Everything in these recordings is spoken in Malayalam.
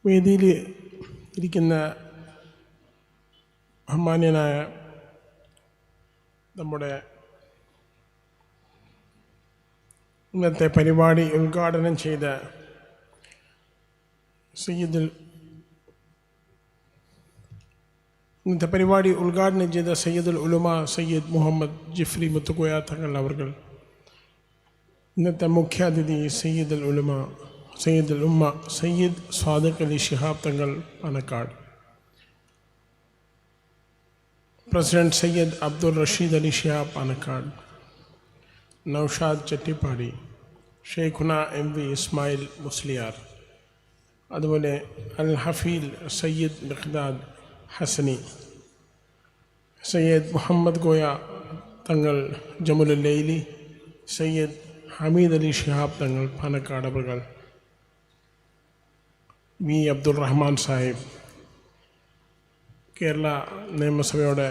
വേദിയിൽ ഇരിക്കുന്ന ബഹുമാന്യനായ നമ്മുടെ ഇന്നത്തെ പരിപാടി ഉദ്ഘാടനം ചെയ്ത സയ്യിദുൽ ഉലമ സയ്യിദ് മുഹമ്മദ് ജിഫ്രി മുത്തുക്കോയ തങ്ങൾ അവർ, ഇന്നത്തെ മുഖ്യാതിഥി സയ്യിദുൽ ഉലമ സയ്യിദുൽ ഉമ്മ സയ്യിദ് സാദിഖ് അലി ശിഹാബ് തങ്ങൾ പാണക്കാട്, പ്രസിഡന്റ് സയ്യിദ് അബ്ദുൾ റഷീദ് അലി ശിഹാബ് പാണക്കാട്, നൗഷാദ് ചെട്ടിപ്പാടി, ഷെയ്ഖുന MV ഇസ്മായിൽ മുസ്ലിയാർ, അതുപോലെ അൽ ഹഫീൽ സയ്യിദ് മിഖ്ദാദ് ഹസനി, സയ്യിദ് മുഹമ്മദ് കോയ തങ്ങൾ ജമുലുൽ ലൈലി, സയ്യിദ് ഹമീദ് അലി ശിഹാബ് തങ്ങൾ പാണക്കാട് അവർ, വി അബ്ദുൾ റഹ്മാൻ സാഹിബ്, കേരള നിയമസഭയുടെ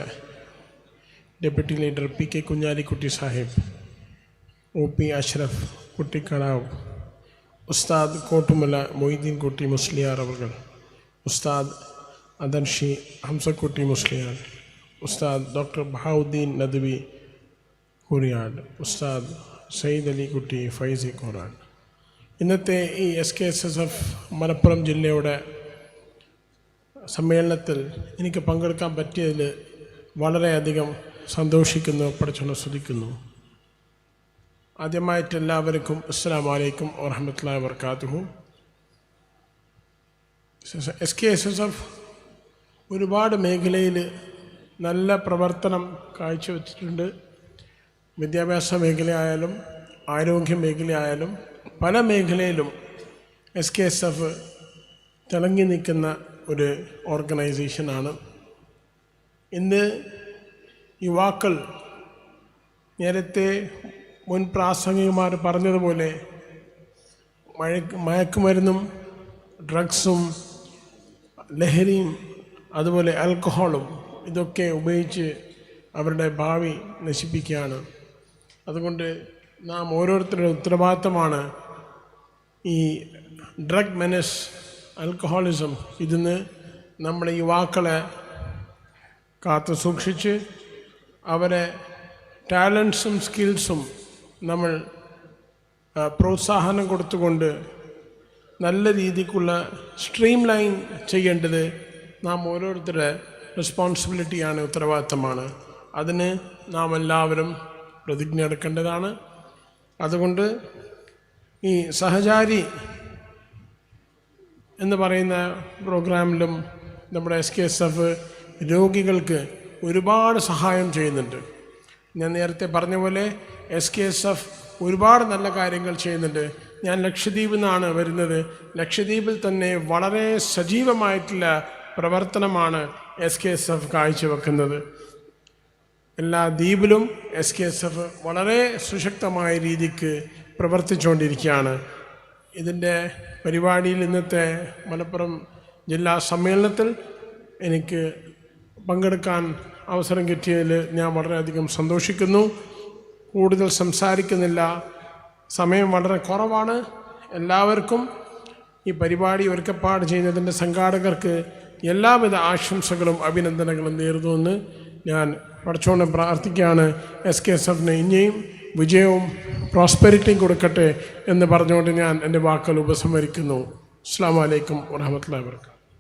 deputy leader PK Kunhalikutty Sahib, OP Ashraf Kuttikadavu, Ustad Kottumala Moideen കുട്ടി മുസ്ലിയാർ അവർ, ഉസ്താദ് അദൻഷി ഹംസക്കുട്ടി മുസ്ലിയാർ, ഉസ്താദ് ഡോക്ടർ ബഹാവുദ്ദീൻ നദ്വി കുറിയാട്, ഉസ്താദ് സയ്യിദ് അലി കുട്ടി ഫൈസി ഖുറാൻ. ഇന്നത്തെ ഈ SKSSF മലപ്പുറം ജില്ലയുടെ സമ്മേളനത്തിൽ എനിക്ക് പങ്കെടുക്കാൻ പറ്റിയതിൽ വളരെയധികം സന്തോഷിക്കുന്നു, പഠിച്ചോണ്ട് സ്തുതിക്കുന്നു. ആദ്യമായിട്ട് എല്ലാവർക്കും അസ്സലാമു അലൈക്കും വറഹ്മത്തുള്ളാഹി വബറകാതുഹു. SKSSF ഒരുപാട് മേഖലയിൽ നല്ല പ്രവർത്തനം കാഴ്ചവെച്ചിട്ടുണ്ട്. വിദ്യാഭ്യാസ മേഖലയായാലും ആരോഗ്യ മേഖലയായാലും പല മേഖലയിലും SKSF തിളങ്ങി നിൽക്കുന്ന ഒരു ഓർഗനൈസേഷനാണ്. ഇന്ന് യുവാക്കൾ നേരത്തെ മുൻ പ്രാസംഗികന്മാർ പറഞ്ഞതുപോലെ മയക്കുമരുന്നും ഡ്രഗ്സും ലഹരിയും അതുപോലെ ആൽക്കഹോളും ഇതൊക്കെ ഉപയോഗിച്ച് അവരുടെ ഭാവി നശിപ്പിക്കുകയാണ്. അതുകൊണ്ട് നാം ഓരോരുത്തരുടെ ഉത്തരവാദിത്തമാണ് ഈ ഡ്രഗ് മെനസ്, ആൽക്കഹോളിസം ഇതിന്ന് നമ്മുടെ യുവാക്കളെ കാത്തു സൂക്ഷിച്ച് അവരെ ടാലൻസും സ്കിൽസും നമ്മൾ പ്രോത്സാഹനം കൊടുത്തുകൊണ്ട് നല്ല രീതിക്കുള്ള സ്ട്രീം ലൈൻ ചെയ്യേണ്ടത് നാം ഓരോരുത്തരുടെ റെസ്പോൺസിബിലിറ്റിയാണ്, ഉത്തരവാദിത്തമാണ്. അതിന് നാം എല്ലാവരും പ്രതിജ്ഞ എടുക്കേണ്ടതാണ്. അതുകൊണ്ട് ഈ സഹചാരി എന്ന് പറയുന്ന പ്രോഗ്രാമിലും നമ്മുടെ SKSF രോഗികൾക്ക് ഒരുപാട് സഹായം ചെയ്യുന്നുണ്ട്. ഞാൻ നേരത്തെ പറഞ്ഞ പോലെ SKSF ഒരുപാട് നല്ല കാര്യങ്ങൾ ചെയ്യുന്നുണ്ട്. ഞാൻ ലക്ഷദ്വീപിൽ നിന്നാണ് വരുന്നത്. ലക്ഷദ്വീപിൽ തന്നെ വളരെ സജീവമായിട്ടുള്ള പ്രവർത്തനമാണ് SKSF കാഴ്ചവെക്കുന്നത്. എല്ലാ ദ്വീപിലും SKSF വളരെ സുശക്തമായ രീതിക്ക് പ്രവർത്തിച്ചുകൊണ്ടിരിക്കുകയാണ്. ഇതിൻ്റെ പരിപാടിയിൽ ഇന്നത്തെ മലപ്പുറം ജില്ലാ സമ്മേളനത്തിൽ എനിക്ക് പങ്കെടുക്കാൻ അവസരം കിട്ടിയതിൽ ഞാൻ വളരെയധികം സന്തോഷിക്കുന്നു. കൂടുതൽ സംസാരിക്കുന്നില്ല, സമയം വളരെ കുറവാണ്. എല്ലാവർക്കും ഈ പരിപാടി ഒരുക്കപ്പാട് ചെയ്യുന്നതിൻ്റെ സംഘാടകർക്ക് എല്ലാവിധ ആശംസകളും അഭിനന്ദനങ്ങളും നേരുന്നുവെന്ന് ഞാൻ പഠിച്ചുകൊണ്ട് പ്രാർത്ഥിക്കുകയാണ്. SKSFന് ഇനിയും വിജയവും പ്രോസ്പെരിറ്റിയും കൊടുക്കട്ടെ എന്ന് പറഞ്ഞുകൊണ്ട് ഞാൻ എൻ്റെ വാക്കുകൾ ഉപസംഹരിക്കുന്നു. അസ്സലാമു അലൈക്കും വറഹ്മത്തുള്ളാഹി വബറകാതുഹു.